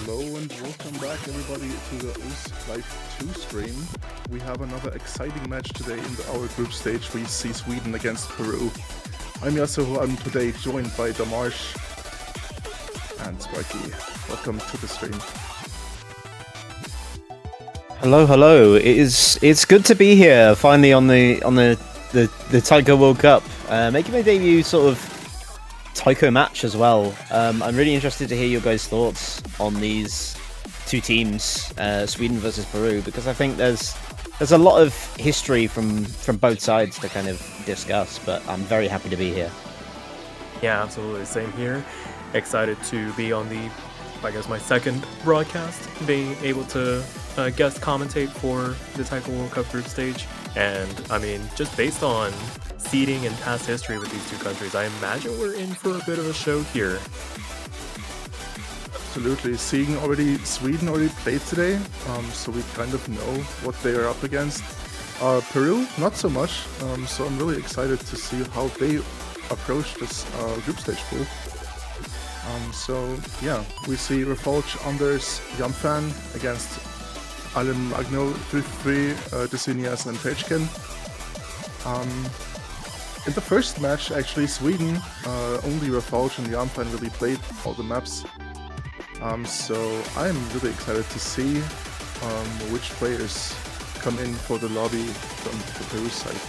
Hello and welcome back everybody to the OS Live 2 stream. We have another exciting match today in our group stage. We see Sweden against Peru. I'm Yasuo, I'm today joined by Damarsh and Sparky. Welcome to the stream. Hello. It's good to be here finally on the Taiko World Cup. Making my debut sort of taiko match as well. I'm really interested to hear your guys' thoughts on these two teams, Sweden versus Peru, because I think there's a lot of history from both sides to kind of discuss. But I'm very happy to be here. Yeah, absolutely. Same here. Excited to be on my second broadcast, being able to guest commentate for the Taiko World Cup group stage. And I mean, just based on seeding and past history with these two countries, I imagine we're in for a bit of a show here. Absolutely. Seeing Sweden already played today, so we kind of know what they are up against. Peru, not so much, so I'm really excited to see how they approach this group stage pool. So yeah, we see Refolge, Anders, Yamfan against Alemagno, 3-3, Desinias and Pechkin. In the first match, actually, Sweden, only Refolge and Yamfan really played all the maps. So I'm really excited to see which players come in for the lobby from the Peru side.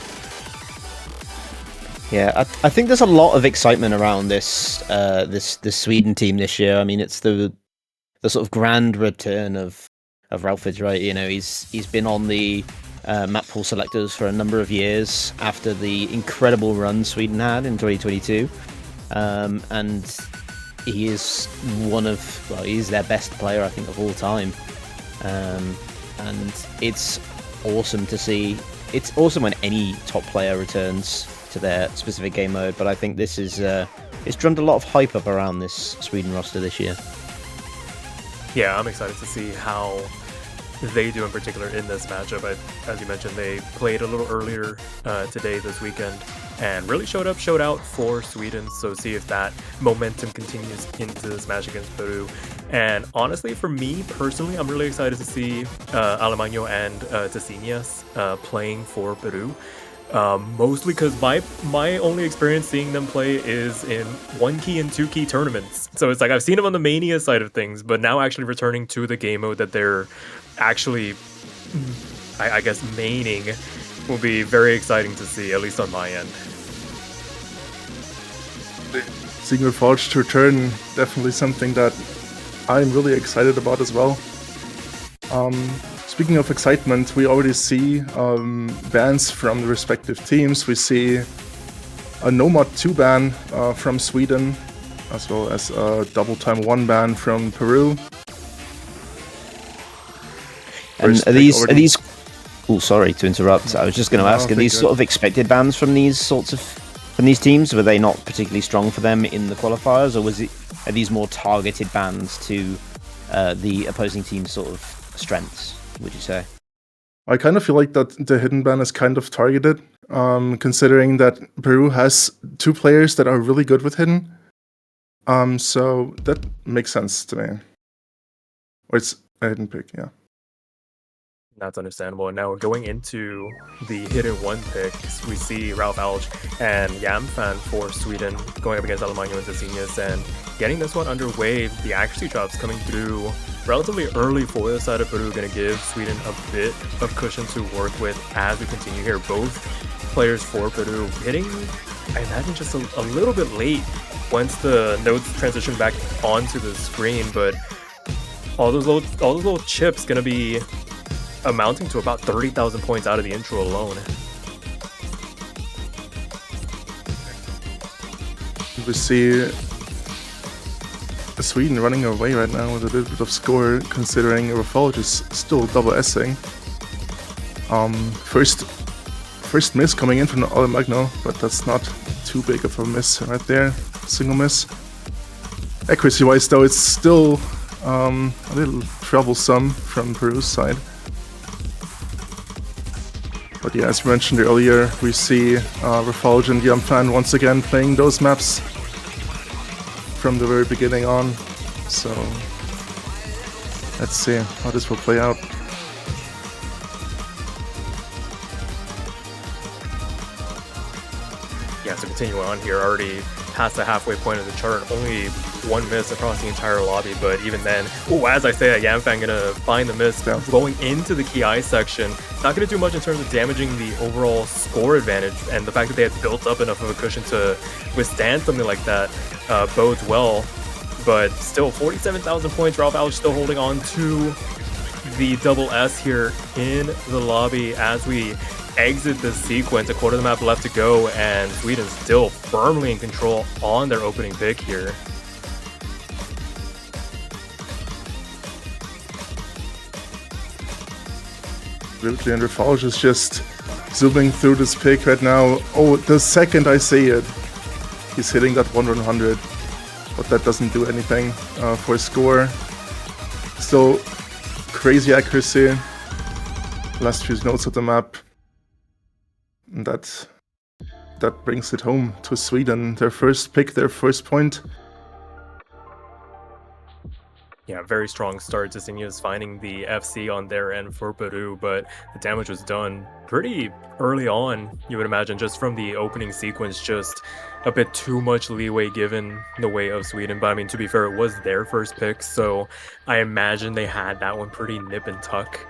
Yeah, I think there's a lot of excitement around this Sweden team this year. I mean, it's the sort of grand return of Ralphage, right? You know, he's been on the map pool selectors for a number of years after the incredible run Sweden had in 2022, and he is he's their best player, I think, of all time, and it's awesome to see. It's awesome when any top player returns to their specific game mode, but I think this is it's drummed a lot of hype up around this Sweden roster this year. Yeah, I'm excited to see how they do in particular in this matchup. As you mentioned, they played a little earlier today, this weekend, and really showed out for Sweden. So see if that momentum continues into this match against Peru. And honestly, for me personally, I'm really excited to see Alemagno and Desinias playing for Peru. Mostly because my only experience seeing them play is in 1-key and 2-key tournaments. So it's like I've seen them on the Mania side of things, but now actually returning to the game mode that they're actually, I guess, maining will be very exciting to see, at least on my end. Seeing Refolge to return, definitely something that I'm really excited about as well. Speaking of excitement, we already see bans from the respective teams. We see a Nomad 2 ban from Sweden, as well as a Double Time 1 ban from Peru. And are these? Oh, sorry to interrupt. I was just going to ask: are these sort of expected bans from these teams? Were they not particularly strong for them in the qualifiers, or are these more targeted bans to the opposing team's sort of strengths, would you say? I kind of feel like that the hidden ban is kind of targeted, considering that Peru has two players that are really good with hidden. So that makes sense to me. Or it's a hidden pick, yeah. That's understandable. And now we're going into the hidden one pick. We see Ralphage and Yamfan for Sweden going up against Alemagno and Desinias and getting this one underway. The accuracy drops coming through relatively early for the side of Peru, going to give Sweden a bit of cushion to work with as we continue here. Both players for Peru hitting, I imagine, just a little bit late once the nodes transition back onto the screen, but all those little chips going to be amounting to about 30,000 points out of the intro alone. We see Sweden running away right now with a little bit of score, considering Refolge is still double S-ing. First miss coming in from Alemagno, but that's not too big of a miss right there. Single miss. Accuracy-wise though, it's still a little troublesome from Peru's side. But yeah, as mentioned earlier, we see Refolge and Yamfan once again playing those maps from the very beginning on. So Let's see how this will play out. Yeah, so continue on here, already past the halfway point of the chart, only one miss across the entire lobby, but even then, as I say that, Yamfan gonna find the miss, going into the Ki section, not gonna do much in terms of damaging the overall score advantage, and the fact that they had built up enough of a cushion to withstand something like that bodes well, but still 47,000 points, Ralph Alge still holding on to the double S here in the lobby as we exit this sequence. A quarter of the map left to go, and Sweden still firmly in control on their opening pick here. Absolutely, and Rafalge is just zooming through this pick right now. Oh, the second I see it, he's hitting that 100, but that doesn't do anything for score. Still crazy accuracy. Last few notes of the map. And that brings it home to Sweden. Their first pick, their first point. Yeah, very strong start. Zacinia's finding the FC on their end for Peru, but the damage was done pretty early on, you would imagine, just from the opening sequence, just a bit too much leeway given the way of Sweden. But I mean, to be fair, it was their first pick, so I imagine they had that one pretty nip and tuck.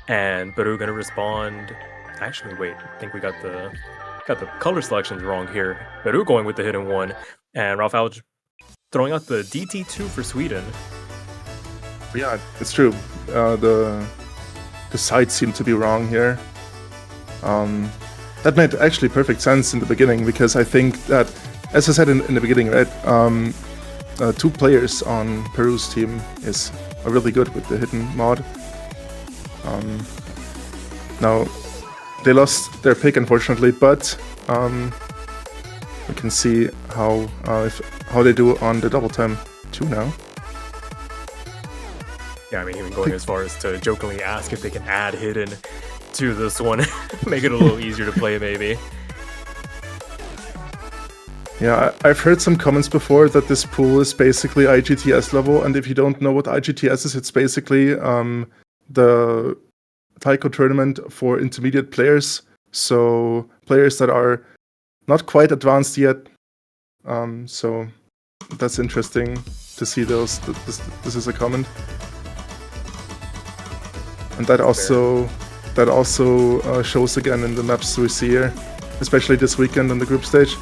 And Peru gonna respond. Actually, wait, I think we got the color selections wrong here. Peru going with the hidden one, and Ralph Alge throwing out the DT2 for Sweden. Yeah, it's true. The sides seem to be wrong here. That made actually perfect sense in the beginning, because I think that, as I said in the beginning, right, 2 players on Peru's team are really good with the hidden mod. Now, they lost their pick, unfortunately, but we can see how they do on the double time 2 now. Yeah, I mean, even going as far as to jokingly ask if they can add hidden to this one, make it a little easier to play, maybe. Yeah, I've heard some comments before that this pool is basically IGTS level, and if you don't know what IGTS is, it's basically the taiko tournament for intermediate players, so players that are not quite advanced yet. So that's interesting to see those. This is a comment. And that also shows again in the maps we see here, especially this weekend on the group stage.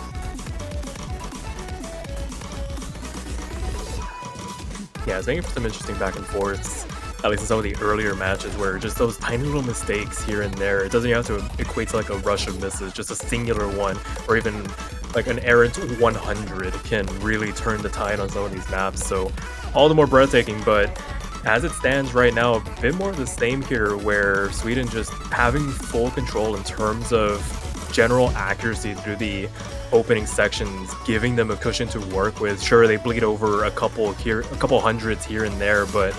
Yeah, it's making for some interesting back and forths, at least in some of the earlier matches, where just those tiny little mistakes here and there, it doesn't even have to equate to like a rush of misses, just a singular one, or even like an errant 100 can really turn the tide on some of these maps. So all the more breathtaking, but as it stands right now, a bit more of the same here, where Sweden just having full control in terms of general accuracy through the opening sections, giving them a cushion to work with. Sure, they bleed over a couple hundreds here and there, but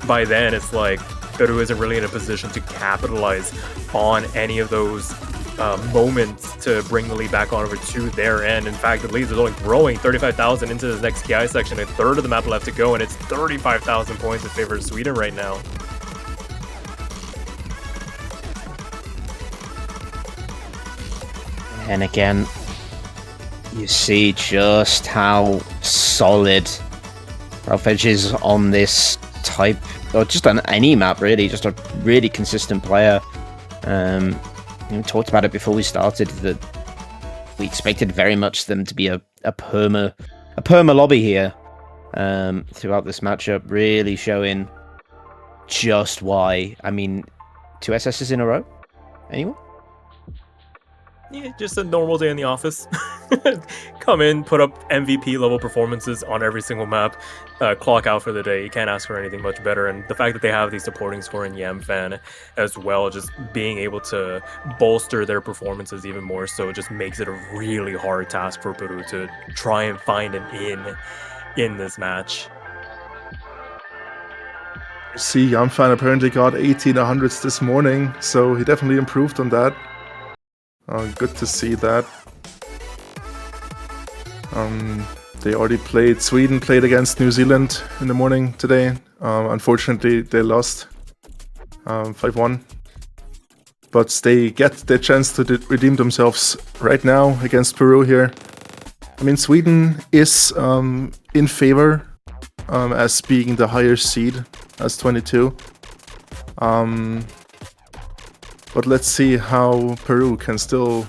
by then it's like Peru isn't really in a position to capitalize on any of those moments to bring the lead back on over to their end. In fact, the lead is only growing 35,000 into the next KI section, a third of the map left to go, and it's 35,000 points in favor of Sweden right now. And again, you see just how solid Ralph Edge is on this type, or just on any map really, just a really consistent player. We talked about it before we started, that we expected very much them to be a perma lobby here throughout this matchup, really showing just why. I mean, 2 SSs in a row? Anyone? Yeah, just a normal day in the office. Come in, put up MVP level performances on every single map, clock out for the day. You can't ask for anything much better. And the fact that they have the supporting score in Yamfan as well, just being able to bolster their performances even more so, it just makes it a really hard task for Peru to try and find an in this match. See, Yamfan apparently got 18 100s this morning, so he definitely improved on that. Good to see that. They already played. Sweden played against New Zealand in the morning today. Unfortunately, they lost 5-1. But they get their chance to redeem themselves right now against Peru here. I mean, Sweden is in favor as being the higher seed as 22. But let's see how Peru can still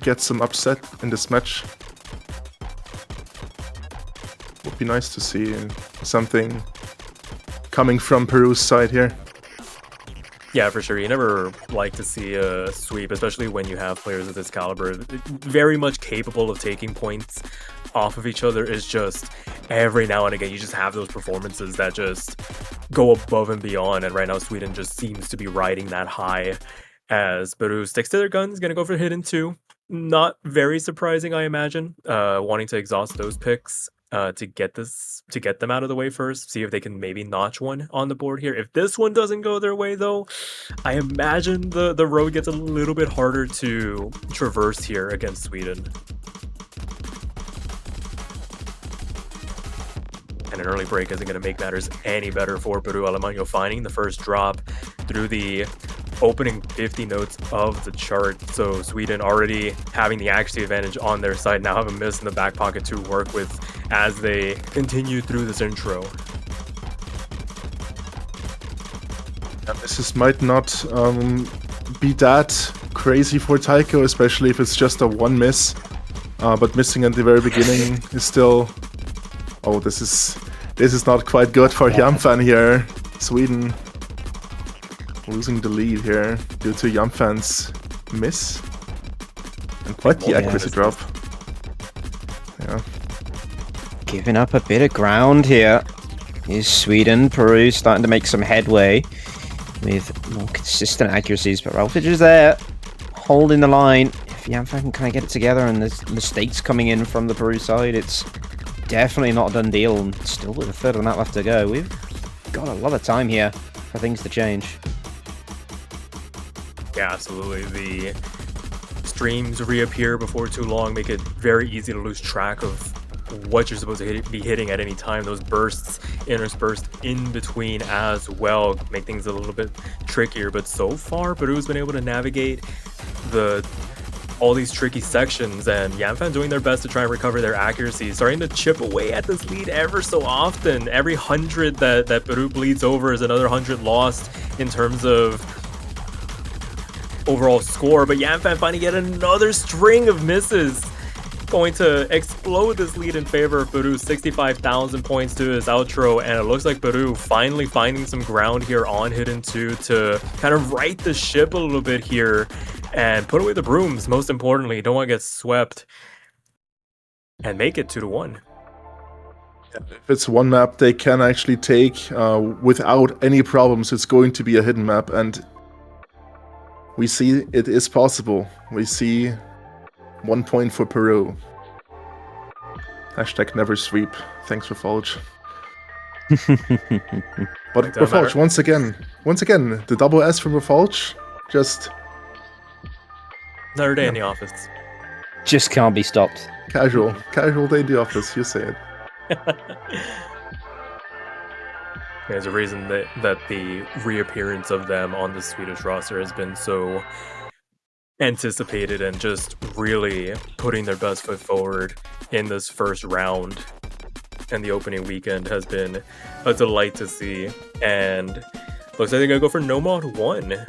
get some upset in this match. Would be nice to see something coming from Peru's side here. Yeah, for sure. You never like to see a sweep, especially when you have players of this caliber, very much capable of taking points off of each other. Is just every now and again, you just have those performances that just go above and beyond. And right now, Sweden just seems to be riding that high as Peru sticks to their guns, going to go for hidden 2. Not very surprising, I imagine, wanting to exhaust those picks. To get them out of the way first, see if they can maybe notch one on the board here. If this one doesn't go their way, though, I imagine the road gets a little bit harder to traverse here against Sweden. And an early break isn't going to make matters any better for Peru. Alemano finding the first drop through the opening 50 notes of the chart. So Sweden already having the accuracy advantage on their side, now have a miss in the back pocket to work with as they continue through this intro. And this might not be that crazy for Taiko, especially if it's just a 1 miss. But missing at the very beginning is still... Oh, this is not quite good for Yamfan here. Sweden losing the lead here due to Yamfan's miss. And quite the accuracy drop. Yeah. Giving up a bit of ground here is Sweden. Peru starting to make some headway with more consistent accuracies, but Ralphage is there, holding the line. If Yamfan can kind of get it together and there's mistakes coming in from the Peru side, it's definitely not a done deal, and still with a third of that left to go. We've got a lot of time here for things to change. Yeah, absolutely. The streams reappear before too long, make it very easy to lose track of what you're supposed to be hitting at any time. Those bursts interspersed in between as well make things a little bit trickier, but so far Peru's been able to navigate all these tricky sections, and Yamfan doing their best to try and recover their accuracy, starting to chip away at this lead ever so often. Every 100 that Peru bleeds over is another 100 lost in terms of overall score, but Yamfan finding yet another string of misses, going to explode this lead in favor of Peru. 65,000 points to his outro, and it looks like Peru finally finding some ground here on Hidden 2 to kind of right the ship a little bit here and put away the brooms. Most importantly, don't want to get swept and make it 2-1. If it's one map they can actually take without any problems, it's going to be a hidden map, and we see it is possible. We see 1 point for Peru. Hashtag never sweep. Thanks for Folge. But Folge, once again, the double S from Folge, just another day in the office. Just can't be stopped. Casual day in the office, you say it. There's a reason that the reappearance of them on the Swedish roster has been so anticipated, and just really putting their best foot forward in this first round and the opening weekend has been a delight to see. And looks like they're gonna go for no mod 1.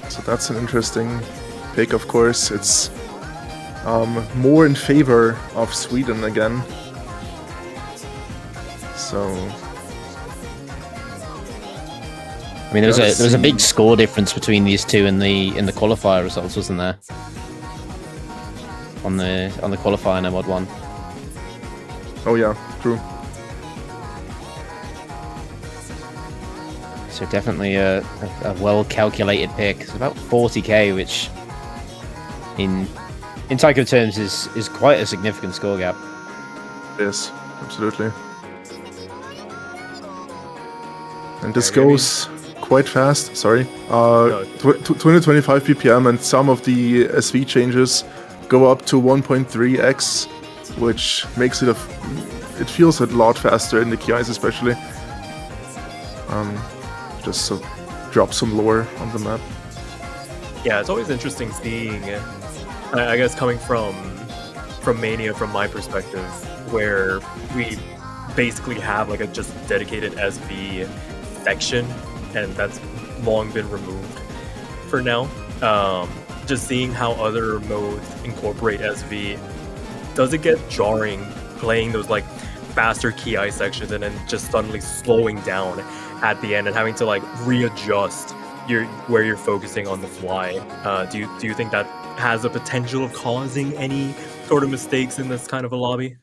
So that's an interesting pick, of course. It's more in favor of Sweden again. So I mean, there was a big score difference between these two in the qualifier results, wasn't there? On the qualifier no mod 1. Oh yeah, true. So definitely a well calculated pick. It's about 40k, which in taiko terms is quite a significant score gap. Yes, absolutely. And this goes quite fast, sorry. 20-25 ppm, and some of the SV changes go up to 1.3x, which makes it a it feels a lot faster in the KIs especially. Just so drop some lore on the map. Yeah, it's always interesting seeing, I guess, coming from Mania, from my perspective, where we basically have like a just dedicated SV section, and that's long been removed for now. Just seeing how other modes incorporate SV, does it get jarring playing those like faster KI sections and then just suddenly slowing down at the end and having to like readjust where you're focusing on the fly? Do you think that has the potential of causing any sort of mistakes in this kind of a lobby?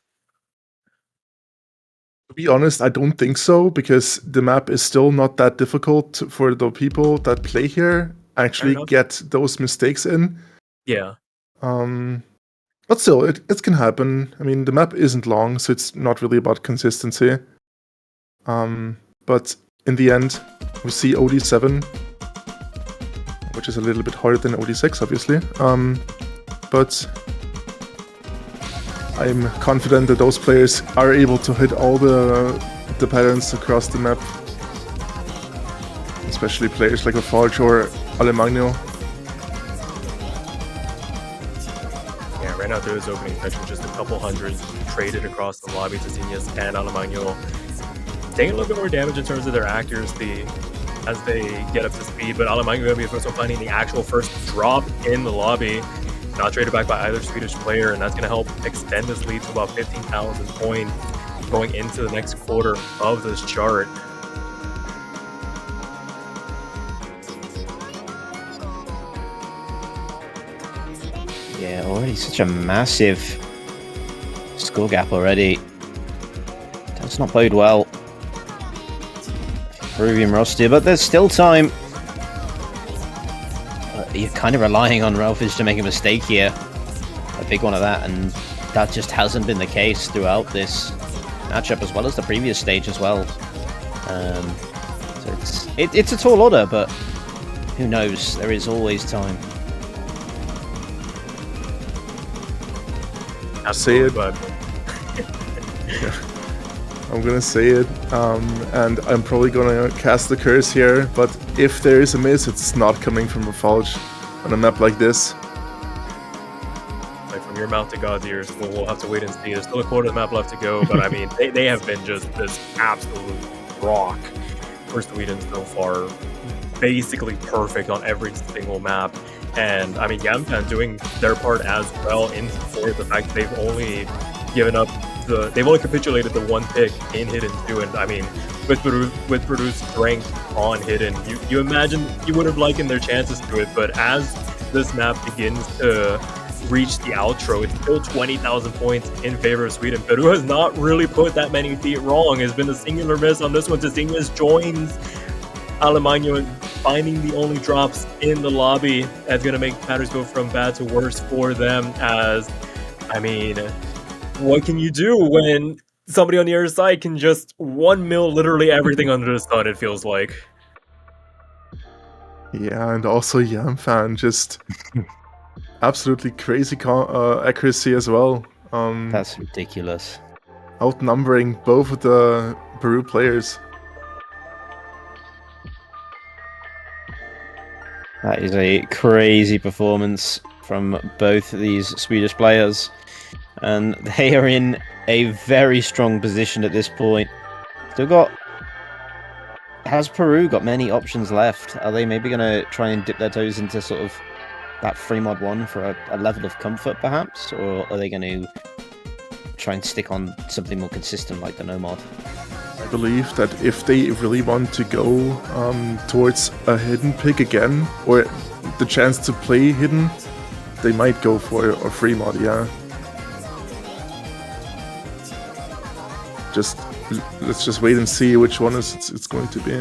To be honest, I don't think so, because the map is still not that difficult for the people that play here actually enough. get those mistakes in. Yeah. But still, it can happen. I mean, the map isn't long, so it's not really about consistency. But in the end, we see OD7, which is a little bit harder than OD6, obviously. But I'm confident that those players are able to hit all the patterns across the map. Especially players like Lafarge or Alemagno. Yeah, right now through his opening section, just a couple hundred traded across the lobby to Zinhas and Alemagno, taking a little bit more damage in terms of their accuracy as they get up to speed, but Alemagno going to be the first one finding the actual first drop in the lobby. Not traded back by either Swedish player, and that's going to help extend this lead to about 15,000 points going into the next quarter of this chart. Yeah, already such a massive score gap already. Does not bode well for Peruvian roster, but there's still time. You're kind of relying on Ralphage to make a mistake here, a big one at that, and that just hasn't been the case throughout this matchup, as well as the previous stage as well. So it's a tall order, but who knows? There is always time. Say it. But I'm gonna say it, and I'm probably gonna cast the curse here, but if there is a miss, it's not coming from a Falge on a map like this. like from your mouth to God's ears, we'll have to wait and see. There's still a quarter of the map left to go, but I mean, they have been just this absolute rock for Sweden so far. Basically perfect on every single map. And I mean, Yamfan doing their part as well in support the fact that they've only given up they've only capitulated the one pick in Hidden 2, and I mean, with Peru's strength on Hidden, you imagine you would have likened their chances to it, but as this map begins to reach the outro, it's still 20,000 points in favor of Sweden. Peru has not really put that many feet wrong. It's been a singular miss on this one. Zinhas joins Alemagno and finding the only drops in the lobby. That's going to make matters go from bad to worse for them, as, I mean, what can you do when somebody on the other side can just 1-mil literally everything under the sun, it feels like? Yeah, and also Yamfan, just absolutely crazy accuracy as well. That's ridiculous. Outnumbering both of the Peru players. That is a crazy performance from both these Swedish players, and they are in a very strong position at this point. Has Peru got many options left? Are they maybe going to try and dip their toes into sort of that free mod 1 for a level of comfort, perhaps? Or are they going to try and stick on something more consistent like the no mod? I believe that if they really want to go towards a hidden pick again, or the chance to play hidden, they might go for a free mod, yeah. Let's just wait and see which one it's going to be.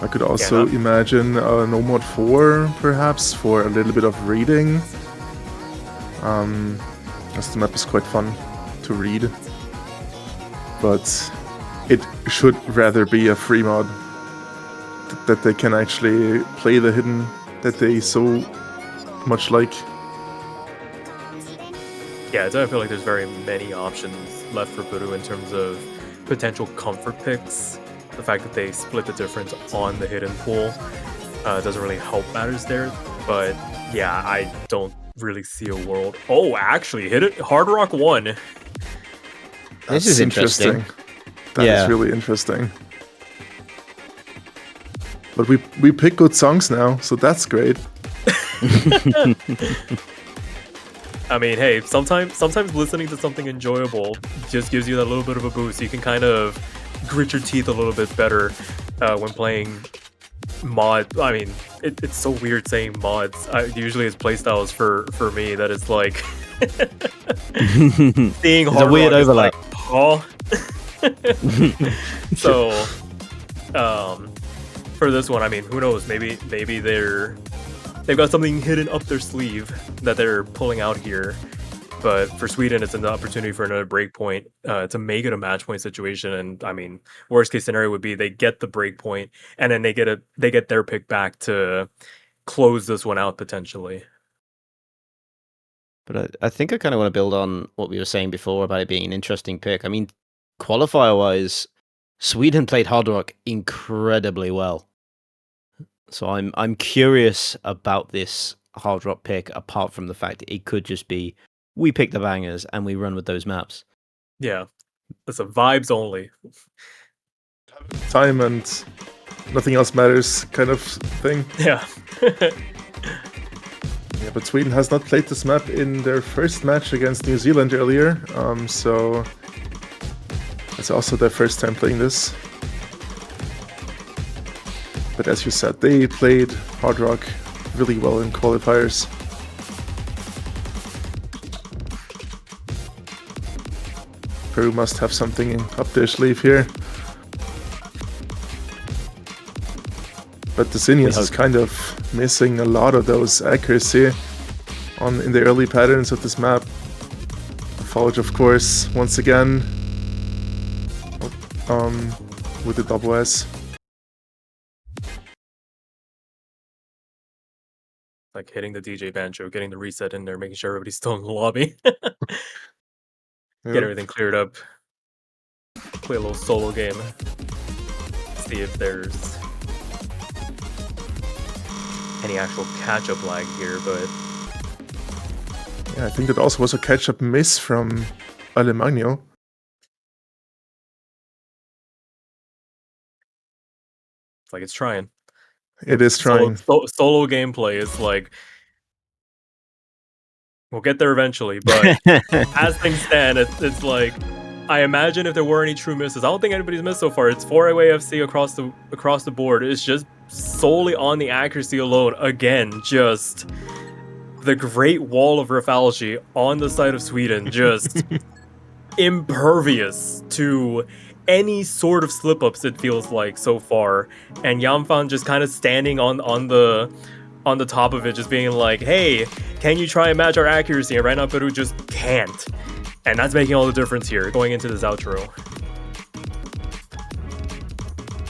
I could also imagine no mod 4, perhaps, for a little bit of reading. As the map is quite fun to read. But it should rather be a free mod that they can actually play the hidden that they so much like. Yeah, I don't feel like there's very many options left for Peru in terms of potential comfort picks. The fact that they split the difference on the hidden pool doesn't really help matters there. But yeah, I don't really see a world. Oh, actually, hit it. Hard Rock won. This That's is interesting. That is really interesting. But we pick good songs now, so that's great. I mean, hey, sometimes listening to something enjoyable just gives you that little bit of a boost. You can kind of grit your teeth a little bit better when playing mod. I mean, it's so weird saying mods. Usually it's playstyles for me that it's like seeing There's a weird overlap. Like, oh. So, for this one, I mean, who knows? Maybe they've got something hidden up their sleeve that they're pulling out here. But for Sweden, it's an opportunity for another break point to make it a match point situation. And I mean, worst case scenario would be they get the break point and then they get their pick back to close this one out potentially. But I think I kind of want to build on what we were saying before about it being an interesting pick. I mean, qualifier-wise, Sweden played Hard Rock incredibly well. So I'm curious about this Hard Rock pick, apart from the fact that it could just be we pick the bangers and we run with those maps. Yeah, it's a vibes only. Time and nothing else matters kind of thing. Yeah. Yeah, but Sweden has not played this map in their first match against New Zealand earlier, so it's also their first time playing this. But as you said, they played Hard Rock really well in qualifiers. Peru must have something up their sleeve here. But the Zinnias is kind of missing a lot of those accuracy in the early patterns of this map. Foliage, of course, once again with the double S. Like hitting the DJ banjo, getting the reset in there, making sure everybody's still in the lobby. Get everything cleared up. Play a little solo game. See if there's any actual catch-up lag here, but yeah, I think that also was a catch-up miss from Alemagno. it's like it's trying. It is trying. Solo gameplay is like, we'll get there eventually, but as things stand, it's like, I imagine if there were any true misses, I don't think anybody's missed so far. It's 4-away FC across the board. It's just solely on the accuracy alone. Again, just the Great Wall of Rafalji on the side of Sweden, just impervious to any sort of slip-ups, it feels like so far. And Yamfan just kind of standing on the top of it, just being like, hey, can you try and match our accuracy? And right now Peru just can't. And that's making all the difference here, going into this outro.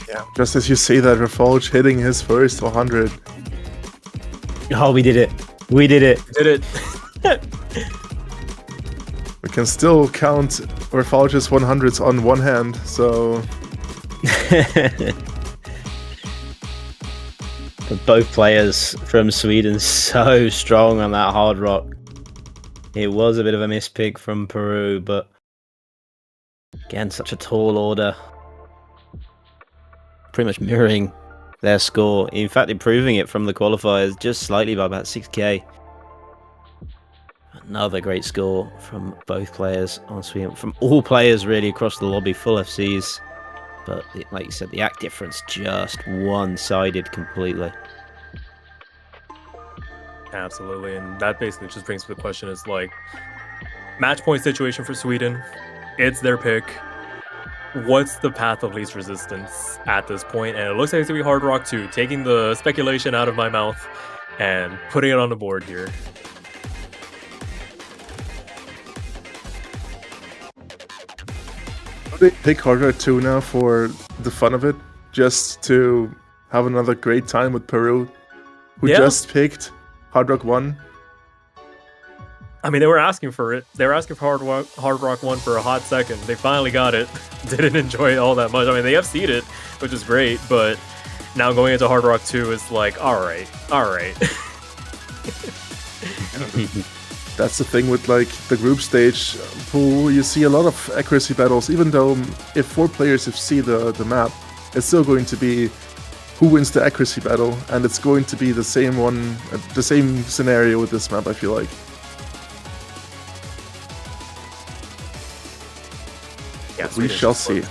Yeah, just as you say that, Rafalj hitting his first 100. Oh, we did it. We did it. Did it. We can still count Rafalge's 100s on one hand, so... Both players from Sweden so strong on that Hard Rock. It was a bit of a mispick from Peru, but again, such a tall order. Pretty much mirroring their score. In fact, improving it from the qualifiers just slightly by about 6k. Another great score from both players on Sweden. From all players really across the lobby, full FCs. But like you said, the act difference just one-sided completely. Absolutely, and that basically just brings to the question is like, match point situation for Sweden. It's their pick. What's the path of least resistance at this point? And it looks like it's going to be Hard Rock 2, taking the speculation out of my mouth and putting it on the board here. They pick Hard Rock 2 now for the fun of it, just to have another great time with Peru, who just picked Hard Rock 1. I mean, they were asking for it. They were asking for Hard Rock 1 for a hot second. They finally got it. Didn't enjoy it all that much. I mean, they FC'd it, which is great, but now going into Hard Rock 2 is like, all right. That's the thing with like the group stage pool. You see a lot of accuracy battles, even though if 4 players FC the map, it's still going to be who wins the accuracy battle, and it's going to be the same one, the same scenario with this map, I feel like. Yeah, We shall see.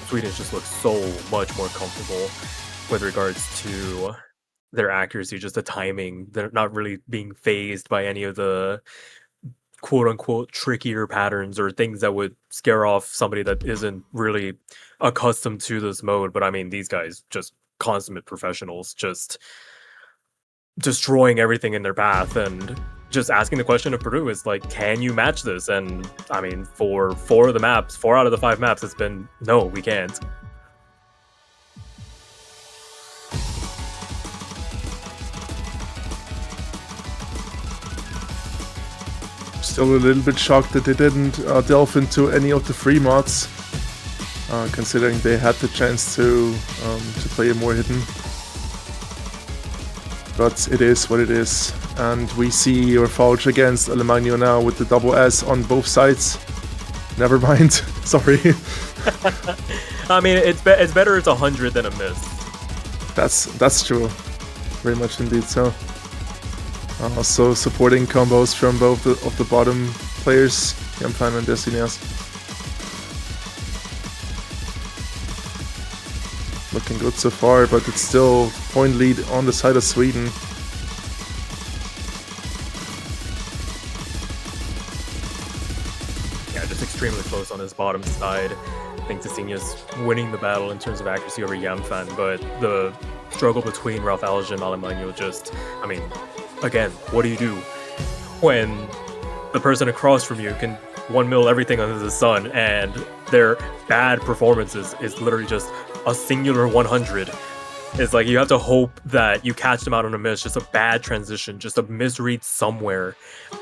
Sweden just looks so much more comfortable with regards to their accuracy, just the timing. They're not really being phased by any of the quote-unquote trickier patterns or things that would scare off somebody that isn't really accustomed to this mode. But I mean, these guys, just consummate professionals, just destroying everything in their path, and just asking the question of Peru is like, can you match this? And I mean, for 4 of the maps, 4 out of the 5 maps, it's been, no, we can't. Still a little bit shocked that they didn't delve into any of the free mods, considering they had the chance to play a more hidden. But it is what it is, and we see your Forge against Alemagno now with the double S on both sides. Never mind, sorry. I mean, it's better it's 100 than a miss. That's true, very much indeed. So, also supporting combos from both of the bottom players, Yamfan and Destinias. Looking good so far, but it's still point lead on the side of Sweden. Yeah, just extremely close on his bottom side. I think Destinia's winning the battle in terms of accuracy over Yamfan, but the struggle between Ralph Alge and Alemagno just, I mean, again, what do you do when the person across from you can 1-mil everything under the sun, and their bad performances is literally just a singular 100. It's like you have to hope that you catch them out on a miss, just a bad transition, just a misread somewhere.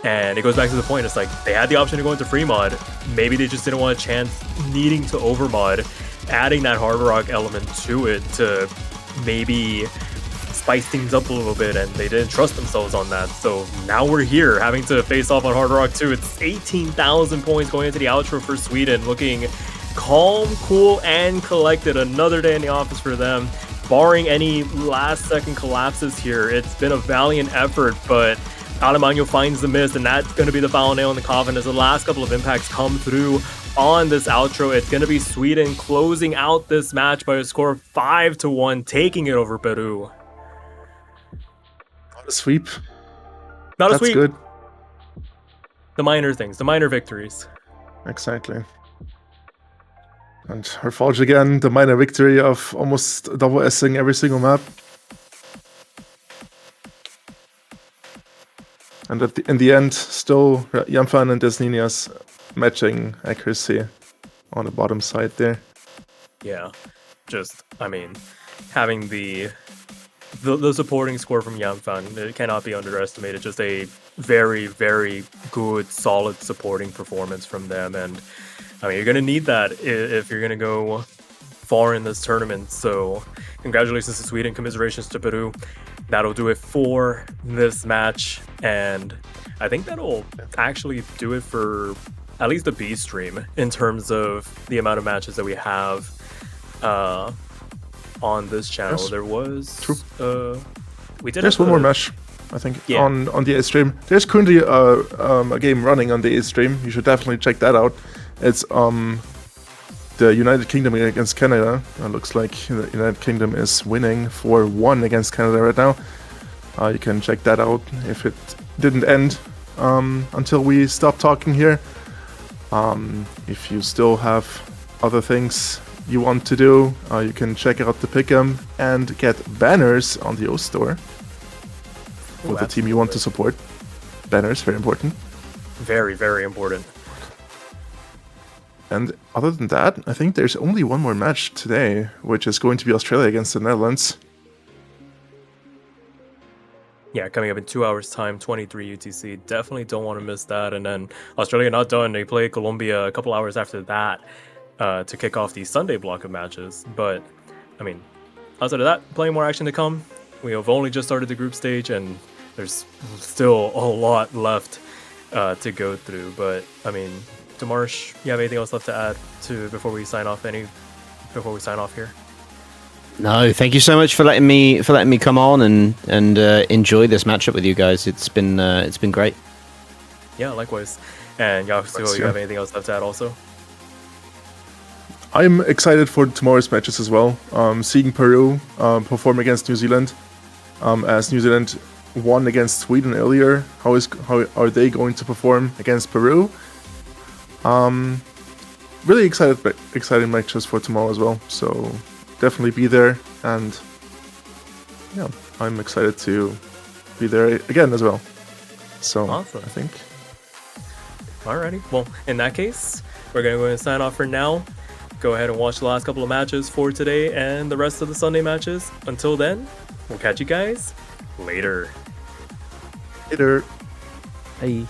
And it goes back to the point, it's like they had the option to go into free mod. Maybe they just didn't want a chance needing to overmod, adding that hard rock element to it to maybe spice things up a little bit, and they didn't trust themselves on that. So now we're here having to face off on Hard Rock 2. It's 18,000 points going into the outro for Sweden, looking calm, cool, and collected. Another day in the office for them. Barring any last-second collapses here, it's been a valiant effort, but Alemagno finds the miss, and that's going to be the final nail in the coffin as the last couple of impacts come through on this outro. It's going to be Sweden closing out this match by a score of 5-1, taking it over Peru. Not a sweep. Not a That's sweep. good. The minor things, the minor victories. Exactly. And her Forge again, the minor victory of almost double S-ing every single map. And in the end, still Yamfan and Desninias matching accuracy on the bottom side there. Yeah, just, I mean, having the supporting score from Yamfan, it cannot be underestimated. Just a very, very good, solid supporting performance from them. And I mean, you're going to need that if you're going to go far in this tournament. So congratulations to Sweden, commiserations to Peru. That'll do it for this match. And I think that'll actually do it for at least the B stream in terms of the amount of matches that we have on this channel. Yes. There was... True. We did There's one more match, I think, Yeah. on the A stream. There's currently a game running on the A stream. You should definitely check that out. It's the United Kingdom against Canada. It looks like the United Kingdom is winning 4-1 against Canada right now. You can check that out if it didn't end until we stopped talking here. If you still have other things you want to do, you can check out the pick'em and get banners on the O store for the team you want to support. Banners, very important. Very, very important. And other than that, I think there's only one more match today, which is going to be Australia against the Netherlands. Yeah, coming up in 2 hours time, 23 UTC. Definitely don't want to miss that. And then Australia not done. They play Colombia a couple hours after that to kick off the Sunday block of matches. But I mean, outside of that, plenty more action to come. We have only just started the group stage, and there's still a lot left to go through. But I mean, Demarsh, you have anything else left to add to before we sign off? Before we sign off here? No, thank you so much for letting me come on and enjoy this matchup with you guys. It's been great. Yeah, likewise. And Yasuo, you have anything else left to add also? I'm excited for tomorrow's matches as well. Seeing Peru perform against New Zealand, as New Zealand won against Sweden earlier. How are they going to perform against Peru? Really exciting matches for tomorrow as well. So definitely be there, and yeah, I'm excited to be there again as well. So awesome. I think. Alrighty. Well, in that case, we're gonna go ahead and sign off for now. Go ahead and watch the last couple of matches for today and the rest of the Sunday matches. Until then, we'll catch you guys later. Later. Bye.